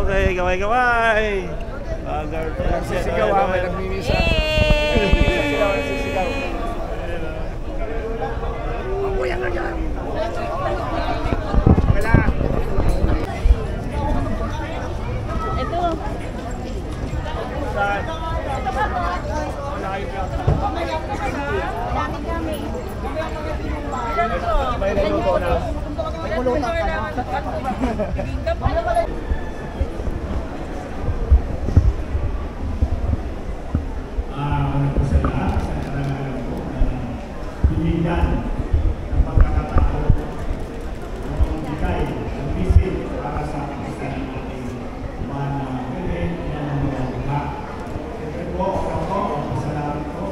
Okay, gaway-gaway. Sisigaw may nagmimisa. Sisigaw. Kuya na dyan. Okay na. Ito. Saan? Ito ba po? Dami kami. Ilan po? May nagluto na. Nagmulutak ka na. Binigyan ng pagkakatao ng bigay ng visit para sa kapisan ng ating manamili ng mga buha. Siyempre po, ako, ang pasalamat ko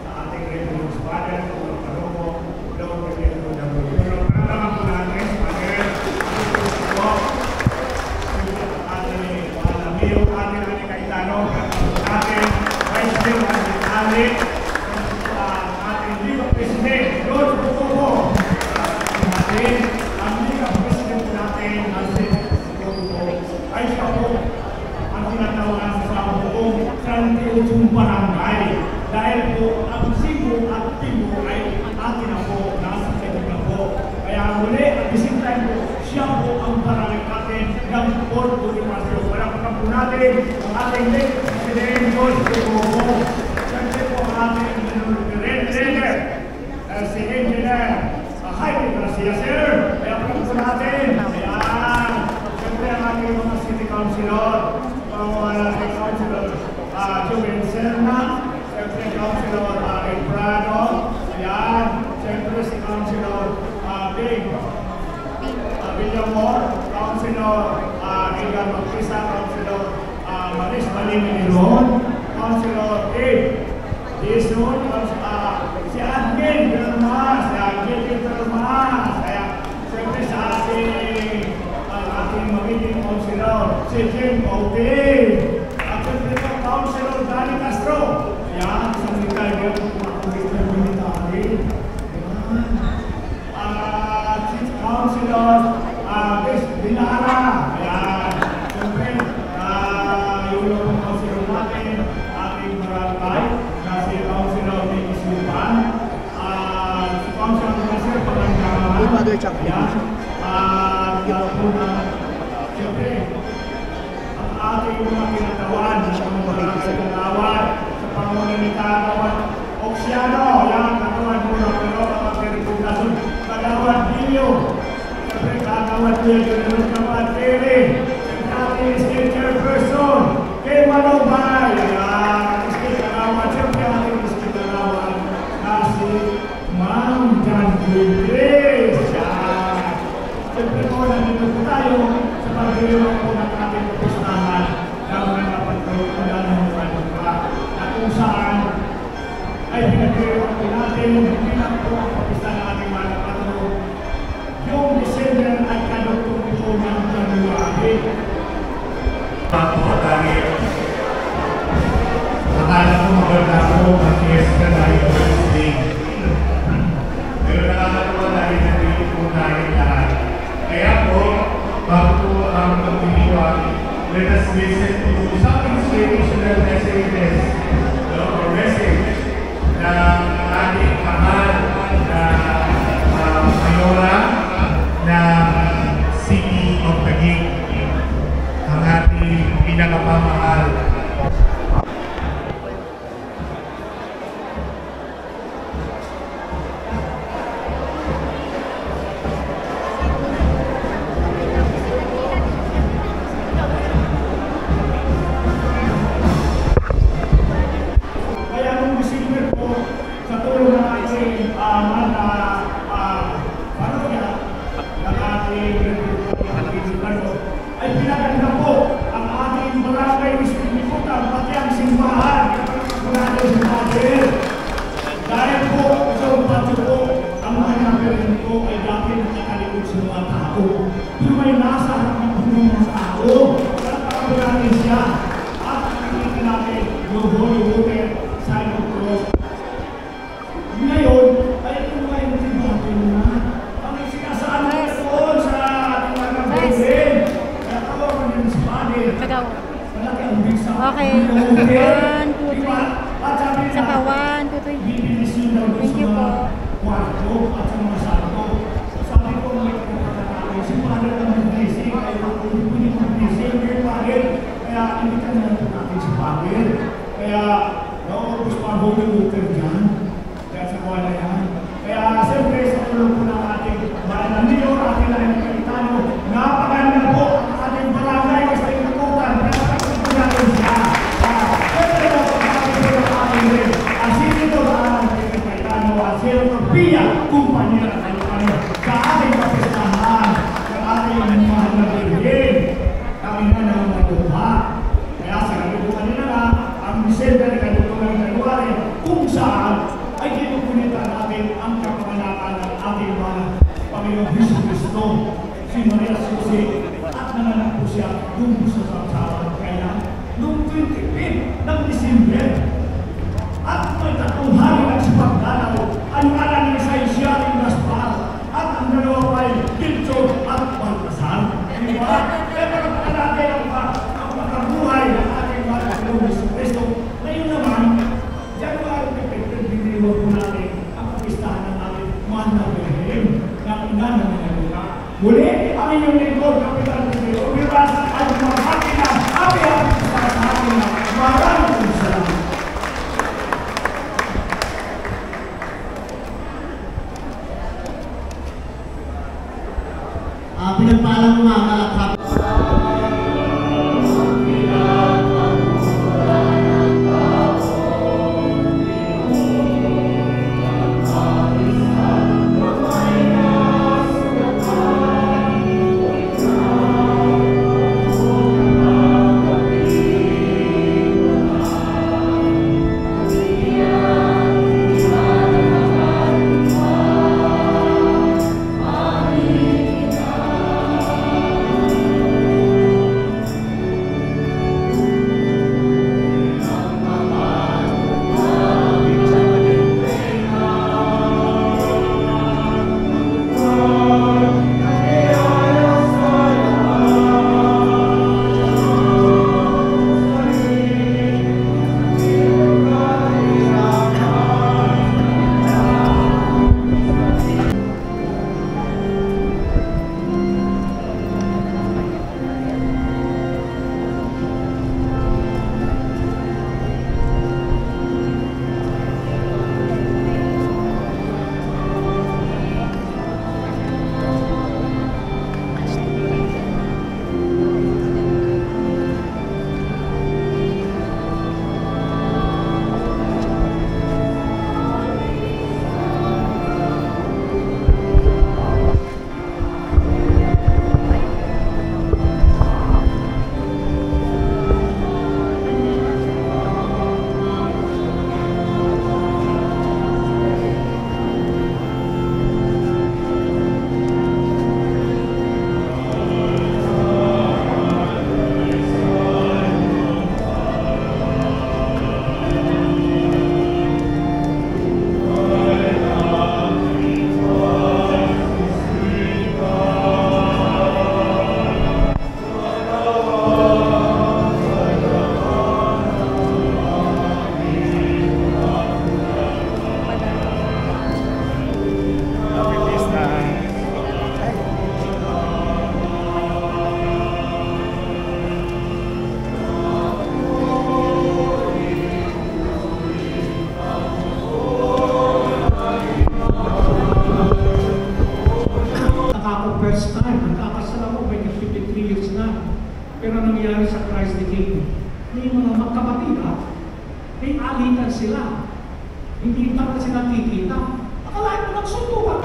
sa ating Reverend Father, Lord Paromo, Lord Reverend Lord. Pagkakaman po natin, Father, po, ating malamil, ating kaitano, ating Vice Chairman, ating Presidente, Lord Popo, natin, ang President natin, ay siya po ang tinatawagan sa buong Santiago Barangay. Dahil po, ang Cebu at Timbo ay atin na po, nasa Cebu na po. Kaya muli, at the same time po, siya po ang barangay natin ng Port Bonifacio. Palakpakan po natin ang ating President, Lord Popo. Siyempre po ang ating Leader, si Engineer Jaime Garcia, sir. Kaya po natin. Ayan. Siyempre ang ating mga City Councilor, mga Councilor Joven Serna, siyempre Councilor Ebrano, ayan. Siyempre si Councilor Big Villamor, Councilor Edgar Magpisa, Councilor Maris Maliminiron, Councilor Ed Jason, si Admin Termas, si Admin Termas, kaya siyempre sa ating magiging councilor, si Jim Pautin, at siyempre po Councilor Danny Castro, yan, sa military, mga military, si Councilor Binara, yan, siyempre, yung councilor natin, ating barangay, si Councilor Nicky Supan, si Councilor Nasir Pagandang, siyempre, ang ating mga kinatawan, sa pangunan ni Kagawan Oksiano, yan, Kagawan Muna, pero kapag-reputasyon, Kagawan Bilyo, siyempre, Kagawan Bilyo, Kagawan Pere, siyempre, ating state chairperson, Kay Manobay, yan, siyempre ating iskitarawan na si Ma'am John Gilles. Siyempre po, nandito po tayo sa pagdiriwang po ng ating pustahan ng mga pagkakulan ng mga lupa na kung saan ay pinagdiriwang po natin bilang po ang papistahan ng ating mga patro. Yung December ay kadugtong po ng January. Pagpapatangin. Akala ko maganda po ang fiesta tayo Wednesday. Pero nakakatawa dahil nandito po tayo lahat. Kaya po, bago po ang pagtitiwag, let us listen to some inspirational messages or message ng ating mahal na mayora ng City of Taguig, ang ating pinakapamahal. ay pinaganda po ang ating barangay Ispiniputan, pati ang simbahan mula sa simbahan. Dahil po, isang pati po, ang mga nabirin po ay dati nakakalikod sa mga tao. Pero may nasa harap ng mga tao. Kaya natin siya at nakikita natin yung Holy Water sign of cross. Ngayon, ay kung kayo natin na ang sinasama doon sa ating mga kapatid. Kaya tawag ko Ikaw. Okay. 1, 2, 3. Isa pa. 1, 2, 3. Thank you po. Kwarto at sa mga santo. Sabi ko, may kapatid si Father ng mag-blessing. Kaya kung hindi mag-blessing, kaya Father, kaya imitan na lang natin si Father. Kaya, naubos pa ang Holy Water dyan. Kaya sa wala yan. Kaya, siyempre, sa tulong po ng ating barangay niyo, ating lahat ng kapitano, napaganda po ang ating barangay sa ikutan. Napaganda po natin siya. Siyempre, napaganda po ng ating rin. Asinito na ang kapitano, asinito Pia, kumpanya ng kapitano, sa ating kapistahan, sa ating mahal na birhen. Kami na naman natuha. Kaya sa kalubukan nila na, ang December, kalubukan ng January, kung saan ay kinukunita natin ang kapanganakan ng ating mga Panginoong Jesucristo, si Maria Jose, at nanganak po siya doon sa kapsawan. Kaya, noong 25 ng December, at may 3 hari ng sipagdalaw, ang ngalan ni Saisiaring Gaspar, at ang dalawa pa'y Gilchon at Baltasar. Diba? Kaya natin ang pagkabuhay ng ating mga Panginoong Jesucristo. Ngayon naman, January 15, biniwag po natin ang kapistahan ng ating mahal na birhen ng ina ng mga lupa. Muli, ang inyong lingkod, Kapitan Pedro Ubiras, ay maghati na happy sa ating maraming salamat. Pinagpalang umaga at happy. Sila. Hindi pa sila kikita. Akalain mo nagsuntukan.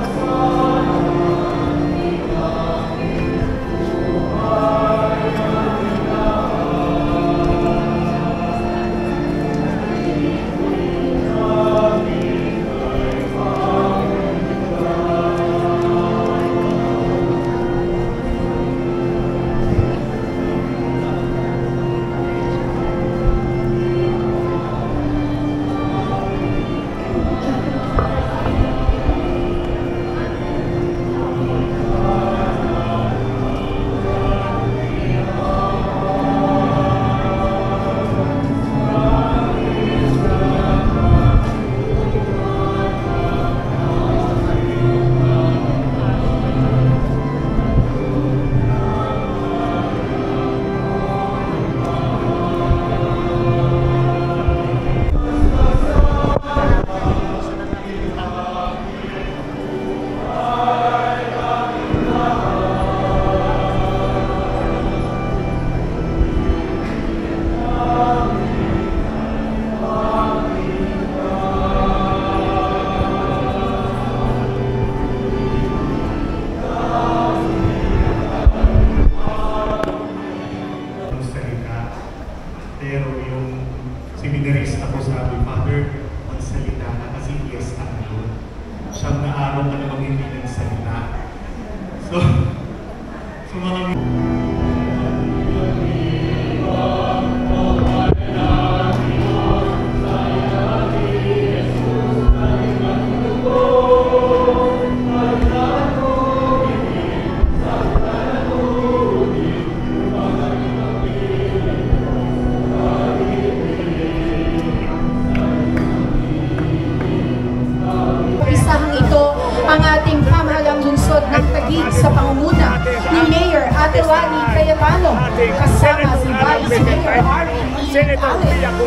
Pero yung seminarista ko sabi, Father, magsalita na kasi fiesta na yun. Siyang na araw ka namang hindi nagsalita. So mga ang ating pamahalang lungsod ng Taguig sa pangunguna ni Mayor Atelani Cayetano, kasama si Vice Mayor R.E.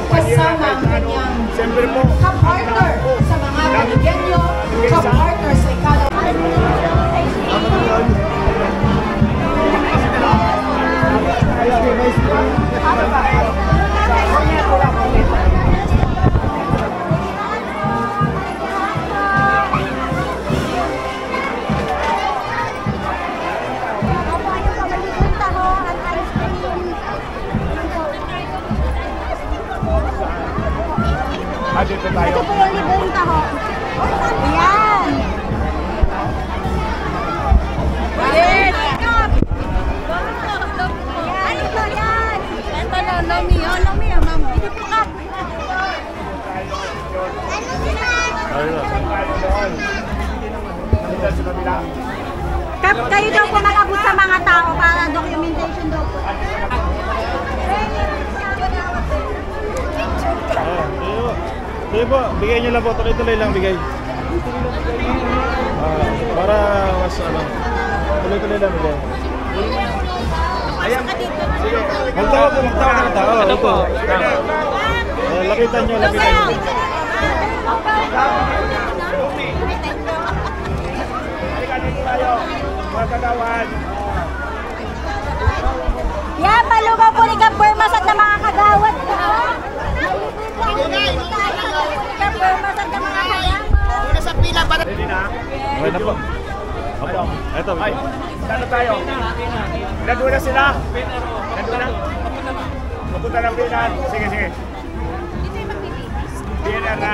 kasama ang kanyang kapartner sa mga Taguigenyo, kapartner sa Dito tayo. Ito po yung libreng taho. Ayan. Ayan. Ano po yan? Ito na, Lomi, ma'am. Dito po ka. Kap, kayo daw po mag-abot sa mga tao para documentation daw po. Sige po, bigay nyo lang po, tuloy-tuloy lang bigay. Para mas tuloy-tuloy lang bigay. Ayan. Sige. Magtawa po ng tao. Ano po? Lapitan nyo. Yan, malugaw po ni Kapwermas at na mga kagawad po. Kapwermas at na mga kagawad. Una sa pila para... Okay na po. Opo. Eto. Ay, ano tayo? Nandun na sila. Nandun na. Mapunta ng pilan. Sige, sige. Pilan na.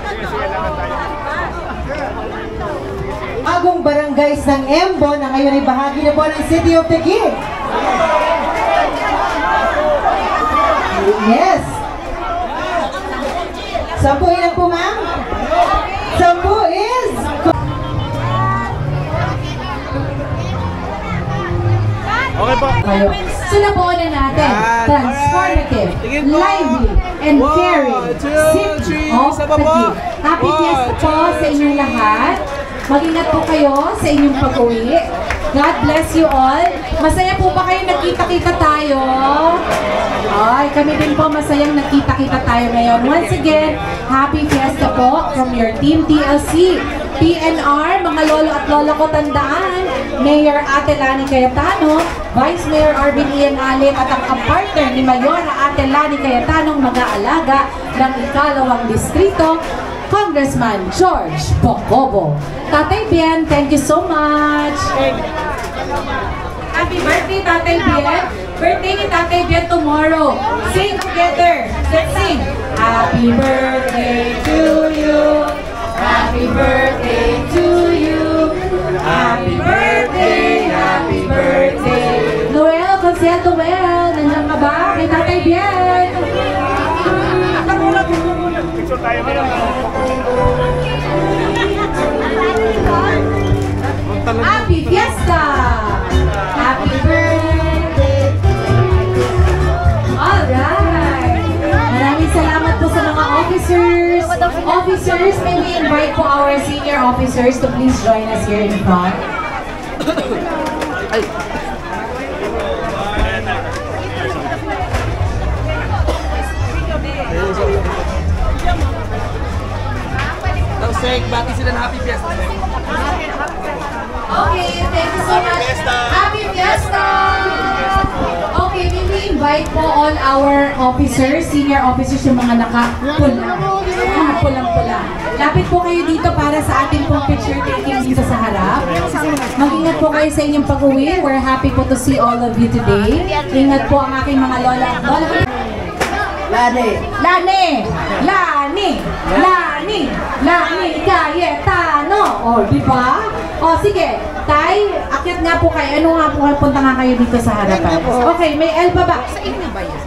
Sige, sige, naman tayo. Bagong barangays ng Embo na ngayon ay bahagi na po ng City of Taguig. Yes. 10 ilan po, ma'am? 10 is... Okay po. Sulabuan na natin. Transformative, lively, and caring City of Taguig. Happy Fiesta po sa inyong lahat. Mag-ingat po kayo sa inyong pag-uwi. God bless you all. Masaya po ba kayo nagkita-kita tayo? Ay, kami din po masayang nagkita-kita tayo ngayon. Once again, happy Fiesta po from your Team TLC. PNR, mga lolo at lola ko tandaan, Mayor Atelani Cayetano, Vice Mayor Arvin Ian Alit at ang kapartner ni Mayora Atelani Cayetanong mag-aalaga ng ikalawang distrito, Congressman George Bocobo. Tatay Bien, thank you so much. Happy birthday, Tatay Bien. Birthday ni Tatay Bien tomorrow. Sing together. Let's sing. Happy birthday to you. Happy birthday to you. Happy birthday, happy birthday. Noel, Consel Noel, nandiyan ka ba? Kay Tatay Bien. Picture tayo ngayon. Happy Fiesta! Happy birthday! Alright! Maraming salamat po sa mga officers. Officers, may we invite po our senior officers to please join us here in front. Sek, bati sila ng Happy Fiesta. Okay, thank you so much. Happy Fiesta! Okay, may we invite po all our officers, senior officers, yung mga nakapula. Mga pulang-pula. Lapit po kayo dito para sa ating pong picture taking dito sa harap. Mag-ingat po po kayo sa inyong pag-uwi. We're happy po to see all of you today. Ingat po ang aking mga lola. Lani, Cayetano. O, di ba? O, sige. Tay, akyat nga po kayo. Ano nga po, punta nga kayo dito sa harapan. Okay, may Elba ba? Sa inyo ba yun?